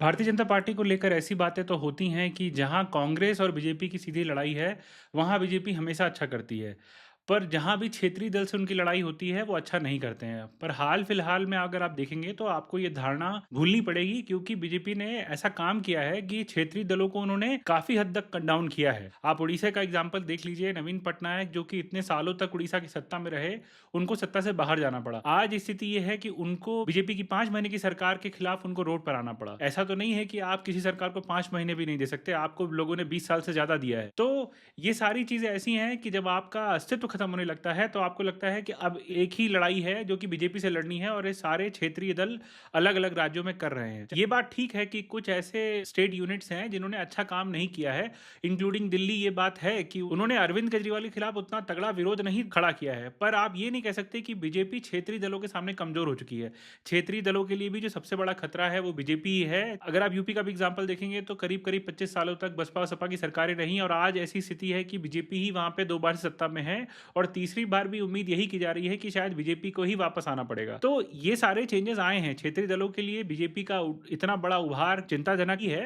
Bharatiya Janata party को लेकर ऐसी बातें तो होती हैं कि जहां कांग्रेस और बीजेपी की सीधी लड़ाई है, वहां बीजेपी हमेशा अच्छा करती है। पर जहां भी क्षेत्रीय दल से उनकी लड़ाई होती है, वो अच्छा नहीं करते हैं। पर हाल फिलहाल में अगर आप देखेंगे तो आपको ये धारणा भूलनी पड़ेगी, क्योंकि बीजेपी ने ऐसा काम किया है कि क्षेत्रीय दलों को उन्होंने काफी हद तक कट डाउन किया है। आप उड़ीसा का एग्जाम्पल देख लीजिए। नवीन पटनायक जो कि इतने सालों तक उड़ीसा की सत्ता में रहे, उनको सत्ता से बाहर जाना पड़ा। आज स्थिति यह है कि उनको बीजेपी की 5 महीने की सरकार के खिलाफ उनको रोड पर आना पड़ा। ऐसा तो नहीं है कि आप किसी सरकार को 5 महीने भी नहीं दे सकते, आपको लोगों ने 20 साल से ज्यादा दिया है। तो ये सारी चीजें ऐसी हैं कि जब आपका अस्तित्व खत्म होने लगता है तो आपको लगता है कि अब एक ही लड़ाई है जो कि बीजेपी से लड़नी है, और ये सारे क्षेत्रीय दल अलग अलग राज्यों में कर रहे हैं। ये बात ठीक है कि कुछ ऐसे स्टेट यूनिट्स हैं जिन्होंने अच्छा काम नहीं किया है, इंक्लूडिंग दिल्ली। ये बात है कि उन्होंने अरविंद केजरीवाल के खिलाफ उतना तगड़ा विरोध नहीं खड़ा किया है। पर आप ये नहीं कह सकते कि बीजेपी क्षेत्रीय दलों के सामने कमजोर हो चुकी है। क्षेत्रीय दलों के लिए भी जो सबसे बड़ा खतरा है वो बीजेपी ही है। अगर आप यूपी का भी एग्जाम्पल देखेंगे तो करीब करीब 25 सालों तक बसपा और सपा की सरकारें रही, और आज ऐसी स्थिति है कि बीजेपी ही वहां पे 2 बार से सत्ता में है, और तीसरी बार भी उम्मीद यही की जा रही है कि शायद बीजेपी को ही वापस आना पड़ेगा। तो ये सारे चेंजेस आए हैं क्षेत्रीय दलों के लिए। बीजेपी का इतना बड़ा उभार चिंताजनक ही है।